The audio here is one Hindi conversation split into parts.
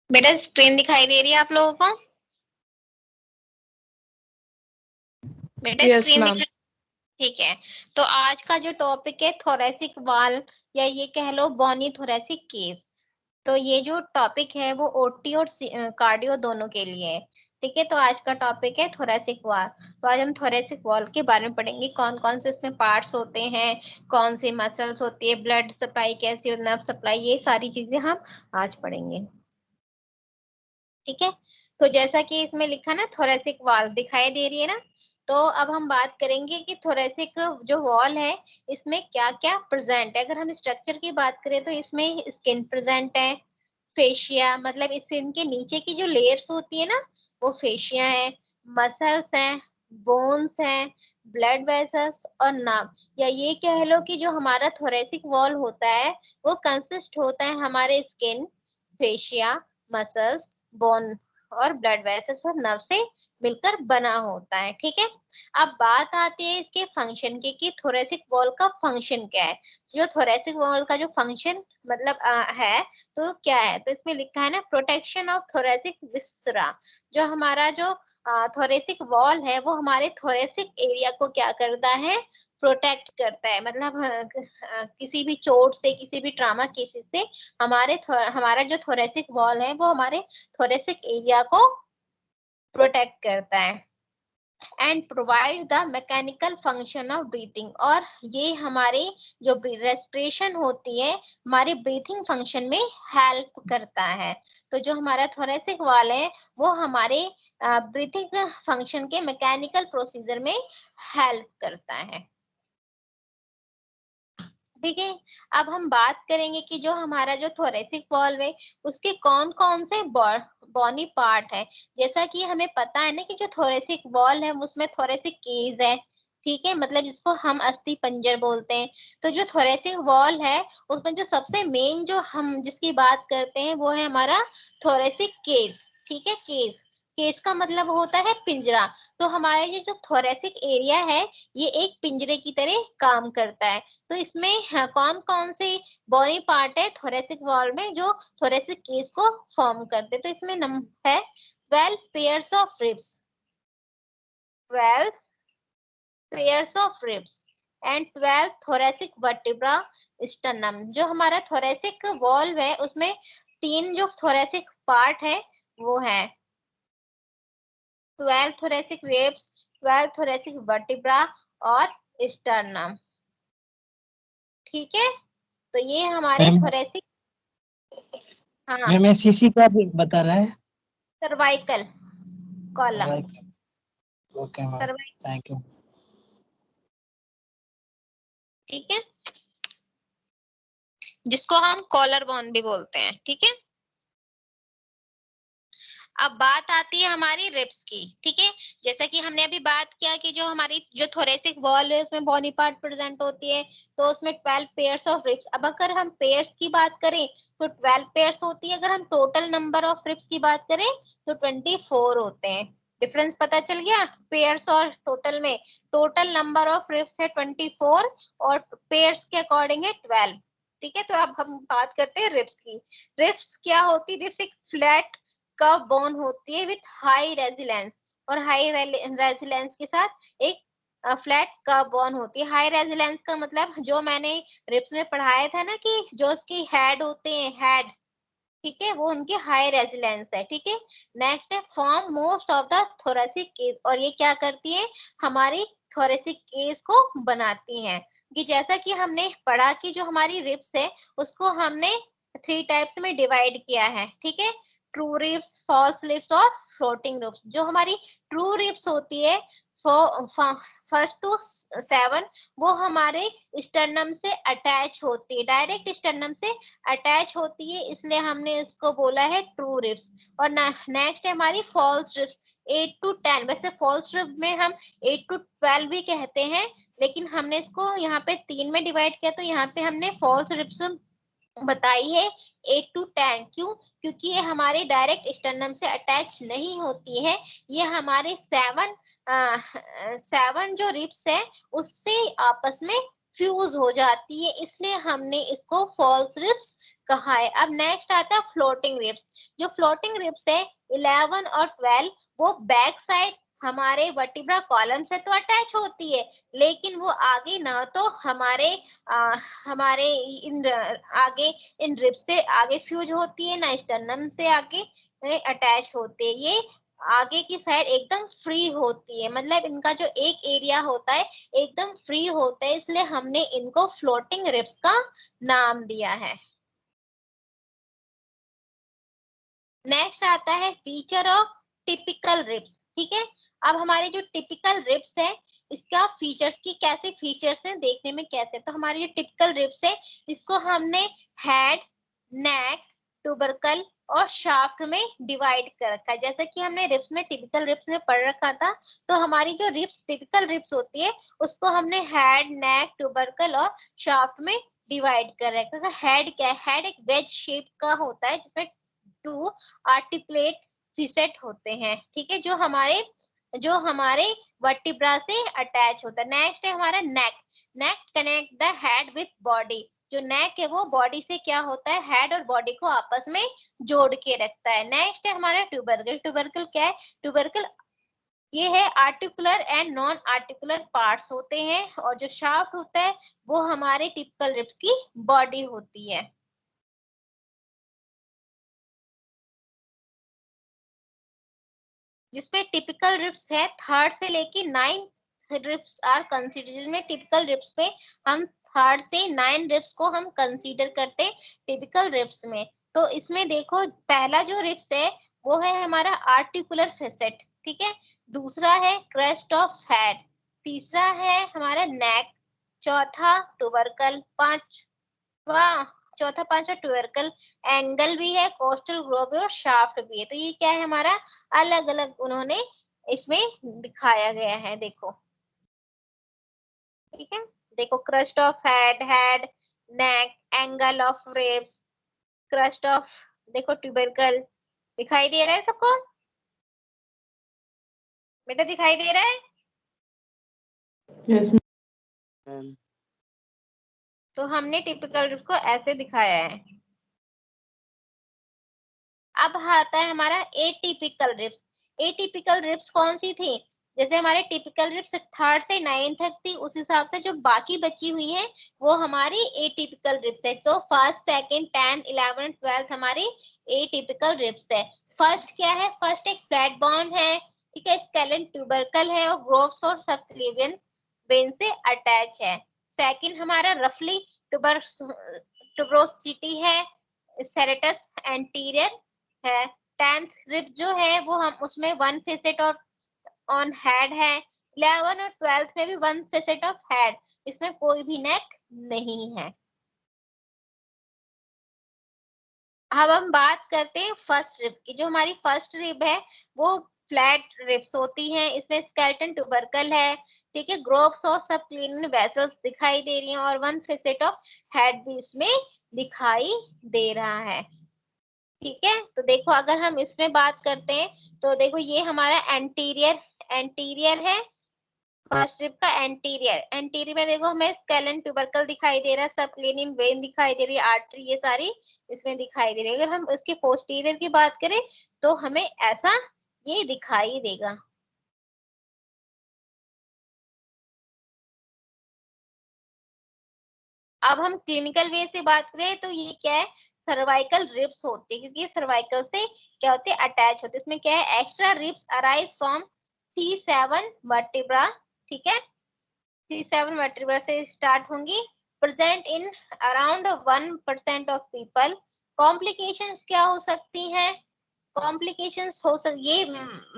बेटा स्क्रीन दिखाई दे रही है आप लोगों को? बेटा यस स्क्रीन मैम। दिखा? ठीक है। तो आज का जो टॉपिक है थोरेसिक वाल, या ये कह लो बोनी थोरेसिक केस। तो ये जो टॉपिक है वो ओटी और कार्डियो दोनों के लिए है। ठीक है, तो आज का टॉपिक है थोरेसिक वॉल। तो आज हम थोरेसिक वॉल के बारे में पढ़ेंगे, कौन कौन से इसमें पार्ट्स होते हैं, कौन सी मसल्स होती है, ब्लड सप्लाई कैसी होती है, नर्व सप्लाई, ये सारी चीजें हम आज पढ़ेंगे। ठीक है, तो जैसा कि इसमें लिखा ना थोरेसिक वॉल दिखाई दे रही है ना, तो अब हम बात करेंगे कि थोरेसिक जो वॉल है इसमें क्या क्या प्रेजेंट है। अगर हम स्ट्रक्चर की बात करें तो इसमें स्किन प्रेजेंट है, फेशिया मतलब स्किन के नीचे की जो लेयर्स होती है ना वो फेशिया है, मसल्स हैं, बोन्स हैं, ब्लड वेसल्स और नर्व, या ये कह लो कि जो हमारा थोरेसिक वॉल होता है वो कंसिस्ट होता है हमारे स्किन, फेशिया, मसल्स, बोन और ब्लड वेसल्स और नर्व से मिलकर बना होता है। ठीक है, अब बात आती है इसके फंक्शन की कि थोरेसिक वॉल का फंक्शन क्या है। जो थोरेसिक वॉल का जो फंक्शन मतलब है तो क्या है, तो इसमें लिखा है ना प्रोटेक्शन ऑफ थोरेसिक विस्सरा। जो हमारा जो थोरेसिक वॉल है वो हमारे थोरेसिक एरिया को क्या करता है, प्रोटेक्ट करता है। मतलब किसी भी चोट से, किसी भी ट्रामा केसेस से हमारा जो थोरेसिक वॉल है वो हमारे थोरेसिक एरिया को प्रोटेक्ट करता है। And provide the mechanical function of breathing, और ये हमारे जो रेस्पिरेशन होती है हमारे ब्रीथिंग फंक्शन में हेल्प करता है। तो जो हमारा थोरेसिक वॉल है वो हमारे ब्रीथिंग फंक्शन के मैकेनिकल प्रोसीजर में हेल्प करता है। ठीक है, अब हम बात करेंगे कि जो हमारा जो थोरेसिक वॉल्व है उसके कौन कौन से बॉनी पार्ट है। जैसा कि हमें पता है ना कि जो थोरेसिक वॉल है उसमें थोरेसिक केज है। ठीक है, मतलब जिसको हम अस्थि पंजर बोलते हैं। तो जो थोरेसिक वॉल है उसमें जो सबसे मेन जो हम जिसकी बात करते हैं वो है हमारा थोरेसिक केज। ठीक है, केज, केज का मतलब होता है पिंजरा। तो हमारे ये जो थोरेसिक एरिया है ये एक पिंजरे की तरह काम करता है। तो इसमें कौन कौन से बॉडी पार्ट है थोरेसिक वॉल में जो थोरेसिक केस को फॉर्म करते, तो इसमें है 12 pairs of ribs, 12 pairs of ribs and 12 thoracic vertebra sternum. जो हमारा थोरेसिक वॉल्व है उसमें 3 जो थोरेसिक पार्ट है वो है 12 थोरेसिक रिब्स, 12 थोरेसिक वर्टिब्रा और स्टर्नम। ठीक है, तो ये हमारे मैम थोरेसिक, हाँ, मैम एससीसी का भी बता रहा है। Cervical column, okay ma'am, cervical. Thank you. ठीक है, जिसको हम कॉलर बोन भी बोलते हैं। ठीक है, अब बात आती है हमारी रिब्स की। ठीक है, जैसा कि हमने अभी बात किया कि जो हमारी जो थोरेसिक वॉल है उसमें बॉनी पार्ट प्रेजेंट होती है, तो उसमें 12 पेयर्स ऑफ रिब्स। अब अगर हम पेयर्स की बात करें तो 12 पेयर्स होती है, अगर हम टोटल नंबर ऑफ रिब्स की बात करें तो 24 होते हैं। डिफरेंस पता चल गया पेयर्स और टोटल में। टोटल नंबर ऑफ रिब्स है 24 और पेयर्स के अकॉर्डिंग है 12। ठीक है, तो अब हम बात करते हैं रिब्स की। रिब्स क्या होती है, रिब्स एक फ्लैट कर्व बोन होती है विथ हाई रेजिलेंस, और हाई रेजिलेंस के साथ एक फ्लैट कर्व बोन होती है। हाई रेजिलेंस का मतलब जो मैंने रिप्स में पढ़ाया था ना कि जो उसकी हेड होते हैं, हेड, ठीक है, वो उनकी हाई रेजिलेंस है। ठीक है, नेक्स्ट है form most of the thoracic case, और ये क्या करती है हमारी थोरेसिक केस को बनाती हैं। कि जैसा कि हमने पढ़ा कि जो हमारी रिप्स है उसको हमने 3 टाइप्स में डिवाइड किया है। ठीक है, ट्रू रिप्स, फॉल्स रिप्स और फ्लोटिंग रिप्स। जो हमारी ट्रू रिप्स होती है फर्स्ट टू 7 वो हमारे स्टर्नम से अटैच होती है, डायरेक्ट स्टर्नम से अटैच होती है, इसलिए हमने इसको बोला है ट्रू रिब्स। और नेक्स्ट है हमारी फॉल्स रिब्स 8 टू 10। वैसे फॉल्स रिब में हम 8 टू 12 भी कहते हैं, लेकिन हमने इसको यहाँ पे 3 में डिवाइड किया, तो यहाँ पे हमने फॉल्स रिब्स बताई है 8 टू 10। क्यों? क्योंकि ये हमारे डायरेक्ट स्टर्नम से अटैच नहीं होती है, ये हमारे 7 जो रिब्स है उससे आपस में फ्यूज हो जाती है, इसलिए हमने इसको फॉल्स रिब्स कहा है। अब नेक्स्ट आता है फ्लोटिंग रिब्स। जो फ्लोटिंग रिब्स है 11 और 12 वो बैक साइड हमारे वर्टिब्रा कॉलम से तो अटैच होती है, लेकिन वो आगे ना तो हमारे इन आगे इन रिब्स से आगे फ्यूज होती है, ना स्टर्नम से आगे अटैच होते हैं। ये आगे की साइड एकदम फ्री होती है, मतलब इनका जो एक एरिया होता है एकदम फ्री होता है, इसलिए हमने इनको फ्लोटिंग रिब्स का नाम दिया है। नेक्स्ट आता है फीचर ऑफ टिपिकल रिब्स। ठीक है, अब हमारे जो टिपिकल रिब्स है इसका फीचर्स की कैसे फीचर्स हैं देखने में कैसे, तो हमारी जो टिपिकल रिब्स है इसको हमने हेड, नेक, ट्यूबरकल और शाफ्ट में डिवाइड कर रखा है। जैसे कि हमने रिब्स में टिपिकल रिब्स में पढ़ रखा था, तो हमारी जो रिब्स टिपिकल रिब्स होती है उसको हमने हेड, नेक, ट्यूबरकल और शाफ्ट में डिवाइड कर रखा है। हेड क्या है? हेड एक वेज शेप का होता है जिसमें टू आर्टिकुलेट फिसेट होते हैं। ठीक है, जो हमारे वर्टिब्रा से अटैच होता है। नेक्स्ट है हमारा neck. Neck connect the head with body. जो नेक है वो बॉडी से क्या होता है, हेड और बॉडी को आपस में जोड़ के रखता है। नेक्स्ट है हमारा ट्यूबरकल। ट्यूबरकल क्या है? ट्यूबरकल ये है articular and non articular parts होते हैं, और जो शाफ्ट होता है वो हमारे टिपिकल रिब्स की बॉडी होती है। जिसपे टिपिकल रिब्स है थर्ड से लेके 9 रिब्स आर कंसीडर, जिसमें टिपिकल रिब्स पे हम थर्ड से 9 रिब्स को हम कंसीडर करते हैं टिपिकल रिब्स में। तो इसमें देखो पहला जो रिब्स है वो है हमारा आर्टिकुलर फेसेट। ठीक है, दूसरा है क्रस्ट ऑफ हेड, तीसरा है हमारा नेक, चौथा ट्यूबरकल, चौथा पांचवा ट्यूबरकल, एंगल भी है, कोस्टल ग्रोव भी और शाफ्ट भी है। तो ये क्या है हमारा अलग अलग उन्होंने इसमें दिखाया गया है, देखो। ठीक है, देखो crust of head, head, neck, angle of ribs, crust of, देखो ट्यूबरकल। दिखाई दे रहा है सबको? बेटा दिखाई दे रहा है? Yes ma'am. तो हमने टिपिकल रिब्स को ऐसे दिखाया है। अब आता है हमारा एटिपिकल रिब्स। एटिपिकल रिब्स कौन सी थी? जैसे हमारे टिपिकल रिब्स थर्ड से 9 तक थी, उस हिसाब से जो बाकी बची हुई है वो हमारी एटिपिकल रिब्स है। तो फर्स्ट, सेकंड, 10, 11, 12 हमारी एटिपिकल रिब्स है। फर्स्ट क्या है? फर्स्ट एक फ्लैट बॉन्ड है, ठीक है, स्केलेटन ट्यूबरकल है और ग्रोव्स और सबक्लेवियन वेन से अटैच है। सेकंड हमारा रफली ट्यूबरोसिटी है, सेरेटस एंटीरियर है। 10th रिब जो है वो हम उसमें वन फेसेट और ऑन हेड है। 11 और 12th में भी वन फेसेट ऑफ हेड, इसमें कोई भी नेक नहीं है। अब हम बात करते हैं फर्स्ट रिब की। जो हमारी फर्स्ट रिब है वो फ्लैट रिब्स होती हैं, इसमें स्केलेटन ट्यूबरकल है, ठीक है, ग्रोव्स और सबक्लिनियन वेसल्स दिखाई दे रही हैं और वन फेसेट ऑफ हेड भी इसमें दिखाई दे रहा है। ठीक है, तो देखो अगर हम इसमें बात करते हैं तो देखो ये हमारा एंटीरियर है। फर्स्ट रिब का एंटीरियर में देखो हमें स्केलेटन ट्यूबरकल दिखाई दे रहा है, सबक्लेनियन वेन दिखाई दे रही है, आर्टरी ये सारी इसमें दिखाई दे रही है। अगर हम इसके पोस्टीरियर की बात करें तो हमें ऐसा ये दिखाई देगा। अब हम क्लिनिकल वे से बात करें तो ये क्या है? सर्वाइकल रिब्स होते हैं, क्योंकि ये सर्वाइकल से क्या होते हैं? अटैच होते हैं। इसमें क्या है? Extra ribs arise from C7 vertebra. ठीक है, C7 वर्टिब्रा से स्टार्ट होंगी, present in around 1% of people. Complications क्या हो सकती हैं? कॉम्प्लिकेशंस हो सक ये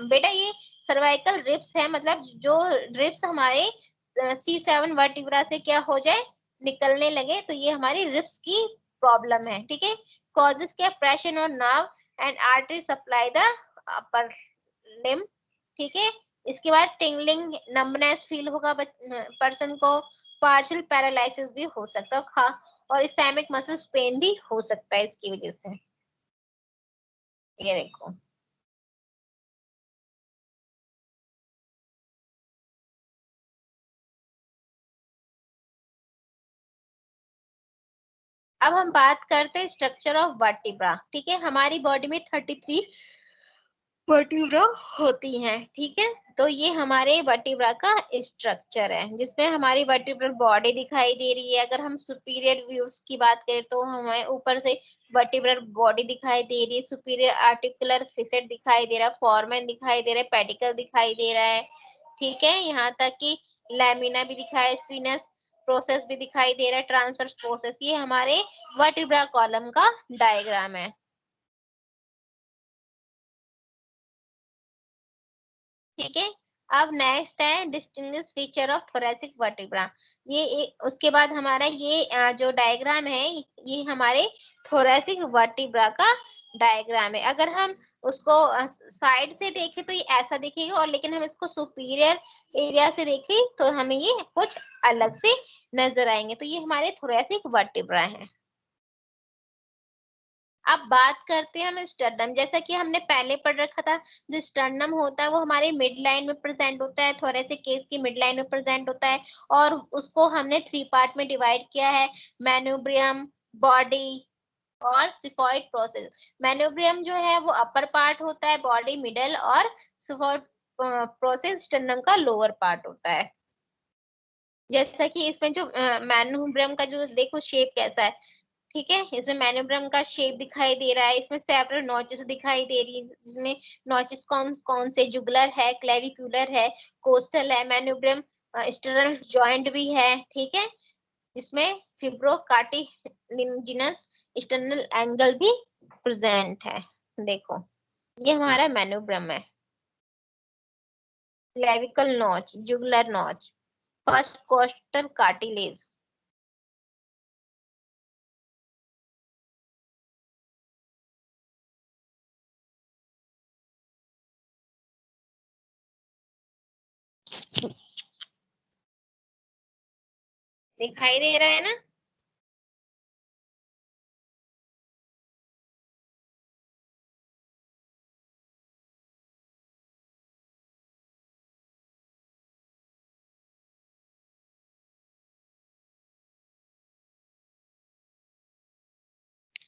बेटा ये सर्वाइकल रिब्स है, मतलब जो रिब्स हमारे C7 वर्टिब्रा से क्या हो जाए? निकलने लगे, तो ये हमारी रिब्स की प्रॉब्लम है। ठीक है, कॉजेस क्या? प्रेशर और nerve and artery supply the upper limb. ठीक है, इसके बाद टिंगलिंग, नंबनेस फील होगा पर्सन को, पार्शियल पैरालिसिस भी हो सकता है, और इस्केमिक मसल्स पेन भी हो सकता है इसकी वजह से। ये देखो अब हम बात करते हैं स्ट्रक्चर ऑफ वर्टिब्रा। ठीक है, हमारी बॉडी में 33 वर्टिब्रा होती हैं। ठीक है, तो ये हमारे वर्टिब्रा का स्ट्रक्चर है, जिसमें हमारी वर्टिब्रल बॉडी दिखाई दे रही है। अगर हम सुपीरियर व्यूज की बात करें तो हमें ऊपर से वर्टिब्रल बॉडी दिखाई दे रही है, सुपीरियर आर्टिकुलर फिसेट दिखाई दे रहा है, फोरमेन दिखाई दे रहा है, पेडिकल दिखाई दे रहा है। ठीक है, यहाँ तक कि लैमिना भी दिखाई है, स्पिनस प्रोसेस भी दिखाई दे रहा है, ट्रांसवर्स प्रोसेस। ये हमारे वर्टिब्रा कॉलम का डायग्राम है। ठीक है, अब नेक्स्ट है distinguish feature of thoracic vertebra. ये उसके बाद हमारा ये जो डायग्राम है ये हमारे थोरेसिक वर्टिब्रा का डायग्राम है। अगर हम उसको साइड से देखें तो ये ऐसा दिखेगा, और लेकिन हम इसको सुपीरियर एरिया से देखें तो हमें ये कुछ अलग से नजर आएंगे। तो ये हमारे थोरेसिक वर्टिब्रा है। अब बात करते हैं हम स्टर्नम। जैसा कि हमने पहले पढ़ रखा था, जो स्टर्नम होता है वो हमारे मिड लाइन में प्रेजेंट होता है, थोरेसिक केस की मिड लाइन में प्रेजेंट होता है, और उसको हमने 3 पार्ट में डिवाइड किया है, मैन्यूब्रियम, बॉडी और सिफॉइड प्रोसेस। मैन्यूब्रियम जो है वो अपर पार्ट होता है, बॉडी मिडल, और सिफॉइड प्रोसेस स्टर्नम का लोअर पार्ट होता है। जैसा कि इसमें जो मैन्यूब्रियम का जो देखो शेप कैसा है। ठीक है, इसमें मैन्यूब्रम का शेप दिखाई दे रहा है, इसमें सेवरल नॉचेस दिखाई दे रही है, जिसमें नॉचेस कौन कौन से जुगुलर है, क्लेविकुलर है, कोस्टल है, मैन्यूब्रम स्टर्नल जॉइंट भी है। ठीक है, जिसमें फिब्रोकार्टिलिजिनस स्टर्नल एंगल भी प्रेजेंट है। देखो, ये हमारा मैन्यूब्रम है, clavicle notch, jugular notch, first costal cartilage. दिखाई दे रहा है ना?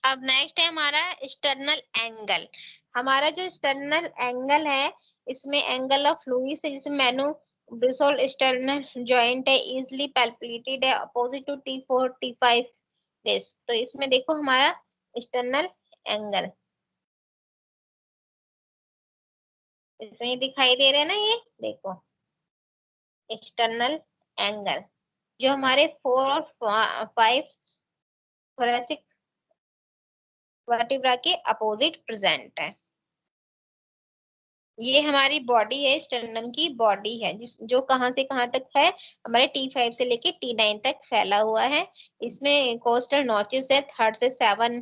अब नेक्स्ट है हमारा स्टर्नल एंगल। हमारा जो स्टर्नल एंगल है, इसमें एंगल ऑफ लुईस है, जिसमें मैनु ब्रिसोल स्टर्नल जॉइंट है, इजिली पैल्पेटेड है, opposite to T4 T5 this. तो इसमें देखो हमारा स्टर्नल एंगल इसमें दिखाई दे रहा है ना, ये देखो एक्सटर्नल एंगल जो हमारे 4 और 5 थोरेसिक वर्टिब्रा के अपोजिट प्रेजेंट है। ये हमारी बॉडी है, स्टर्नम की बॉडी है, जिस जो कहां से कहां तक है, हमारे T5 से लेके T9 तक फैला हुआ है। इसमें कोस्टल नॉचेस है, 3rd से 7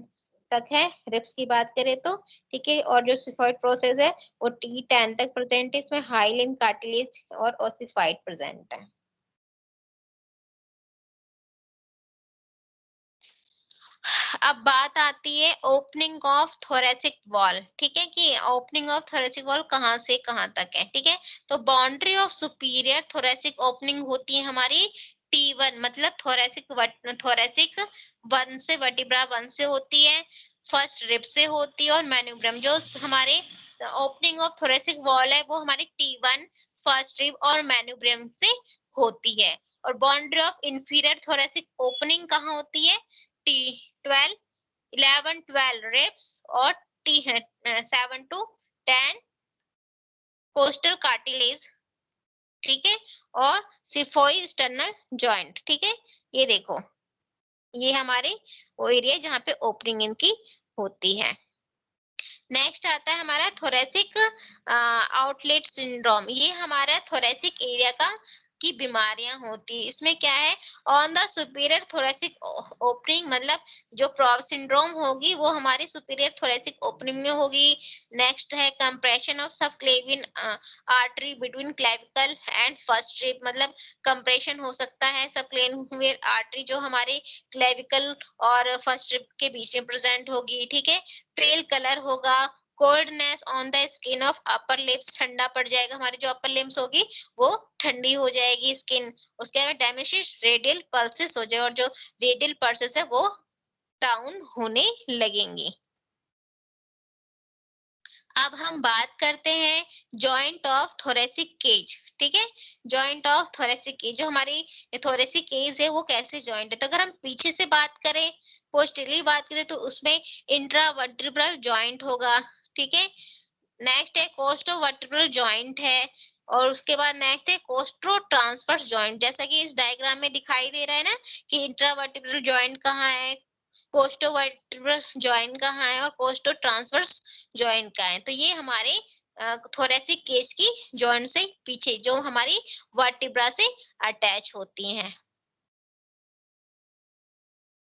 तक है, रिब्स की बात करें तो। ठीक है, और जो सिफॉइड प्रोसेस है वो T10 तक प्रेजेंट है। इसमें हाइलिन कार्टिलेज और ओसिफाइड प्रेजेंट है। अब बात आती है ओपनिंग ऑफ थोरेसिक वॉल। ठीक है, कि ओपनिंग ऑफ थोरेसिक वॉल कहाँ से कहाँ तक है। ठीक है, तो boundary of superior thoracic opening होती है हमारी T1, मतलब थोरेसिक 1 से, वर्टिब्रा 1 से होती है, फर्स्ट रिब से होती है, और मैन्यूब्रम जो हमारे ओपनिंग ऑफ थोरेसिक वॉल है वो हमारी T1, फर्स्ट रिब और मैन्यूब्रम से होती है। और boundary of inferior thoracic opening कहाँ होती है? T12, 11, 12 रिब्स और T7 to 10 कोस्टल कार्टिलेज। ठीक है, और सिफोई स्टर्नल जॉइंट। ठीक है, ये देखो, ये हमारे वो एरिया जहाँ पे ओपनिंग इनकी होती है। नेक्स्ट आता है हमारा थोरेसिक आउटलेट सिंड्रोम। ये हमारा थोरेसिक एरिया का की बीमारियां होती है। इसमें क्या है, on the superior thoracic opening, मतलब जो प्रॉव सिंड्रोम होगी वो हमारी सुपीरियर थोरेसिक ओपनिंग में होगी। नेक्स्ट है compression of subclavian artery between clavicle and first rib, मतलब कंप्रेशन हो सकता है सबक्लेवियन आर्टरी जो हमारे क्लेविकल और फर्स्ट रिब के बीच में प्रेजेंट होगी। ठीक है, पेल कलर होगा, coldness on the skin of upper lips, ठंडा पड़ जाएगा, हमारी जो अपर लिप्स होगी वो ठंडी हो जाएगी स्किन। उसके बाद डैमेज रेडियल पल्सेस हो जाए, और जो रेडियल पल्सेस है वो डाउन होने लगेंगे। अब हम बात करते हैं जॉइंट ऑफ थोरेसिक केज। ठीक है, जॉइंट ऑफ थोरेसिक केज, जो हमारी थोरेसिक केज है वो कैसे जॉइंट है। तो अगर हम पीछे से बात करें, पोस्टीरियरली बात करें, तो उसमें इंट्रावर्टिब्रल जॉइंट होगा। ठीक है, नेक्स्ट है कोस्टोवर्टिब्रल जॉइंट है, और उसके बाद नेक्स्ट है कोस्ट्रो ट्रांसवर्स जॉइंट। जैसा कि इस डायग्राम में दिखाई दे रहा है ना कि इंट्रावर्टिब्रल जॉइंट कहाँ है, कोस्टोवर्टिब्रल जॉइंट कहाँ है, और कोस्टो ट्रांसवर्स जॉइंट कहाँ है। तो ये हमारे थोरेसिक केज की जॉइंट से पीछे जो हमारी वर्टिब्रा से अटैच होती हैं।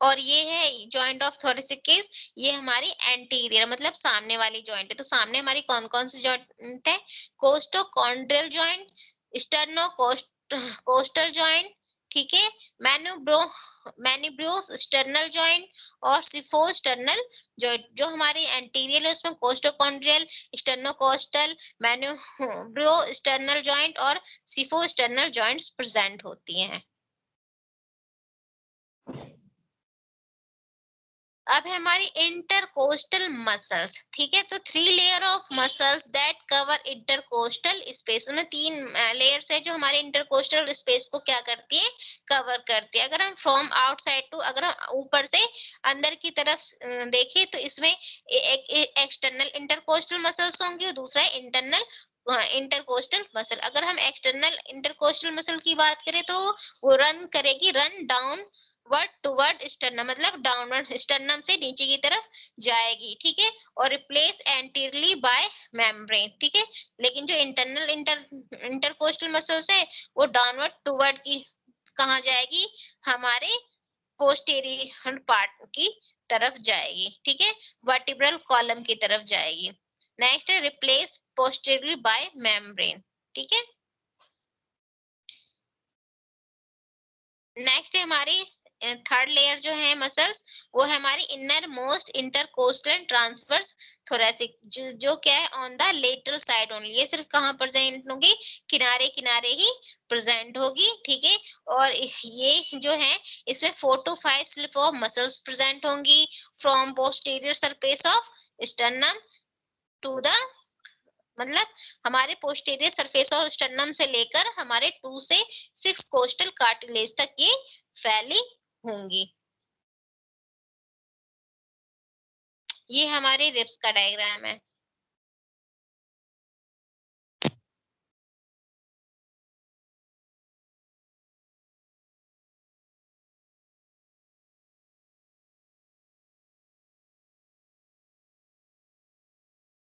और ये है जॉइंट ऑफ थोरेसिक केज, ये हमारी एंटीरियर मतलब सामने वाली जॉइंट है। तो सामने हमारी कौन कौन सी जॉइंट है, कोस्टोकॉन्ड्रियल जॉइंट, स्टर्नो कोस्टल जॉइंट, ठीक है, मैन्युब्रो मैनिब्रियोस स्टर्नल जॉइंट, और सिफोस्टर्नल जॉइंट। जो हमारी एंटीरियर है उसमें कोस्टोकॉन्ड्रियल, स्टर्नोकोस्टल, मैन्युब्रियो स्टर्नल जॉइंट और सिफोस्टर्नल जॉइंट्स प्रेजेंट होती हैं। अब है हमारी इंटरकोस्टल मसल्स। ठीक है, तो 3 layer of muscles that cover intercostal space में 3 लेयर्स है जो हमारे इंटरकोस्टल स्पेस को क्या करती है, कवर करती है। अगर हम फ्रॉम आउटसाइड टू, अगर हम ऊपर से अंदर की तरफ देखें तो इसमें एक एक्सटर्नल इंटरकोस्टल मसल्स होंगी और दूसरा इंटरनल इंटरकोस्टल मसल। अगर हम एक्सटर्नल इंटरकोस्टल मसल की बात करें तो वो रन करेगी, run down word toward sternum, मतलब डाउनवर्ड स्टर्नम से नीचे की तरफ जाएगी। ठीक है, और रिप्लेस एंटीरियरली बाय मेम्ब्रेन। ठीक है, लेकिन जो इंटरनल इंटरकोस्टल मसल्स है वो डाउनवर्ड टुवर्ड की कहाँ जाएगी, हमारे पोस्टीरियर पार्ट की तरफ जाएगी। ठीक है, वर्टिब्रल कॉलम की तरफ जाएगी। नेक्स्ट है रिप्लेस पोस्टीरियरली बाय मेम्ब्रेन। ठीक है, नेक्स्ट है हमारी थर्ड लेयर जो है मसल्स, वो है हमारी inner most intercostal transverse thoracic, जो क्या है on the lateral side only. ये सिर्फ कहाँ प्रेजेंट होगी, किनारे किनारे ही प्रेजेंट होगी। ठीक है, और ये जो है इसमें 4 to 5 slip of muscles present होंगी from posterior surface of sternum to the, मतलब हमारे पोस्टीरियर सरफेस और स्टर्नम से लेकर हमारे 2 से 6 कोस्टल कार्टिलेज तक ये फैली होंगी। ये हमारे रिब्स का डायग्राम है।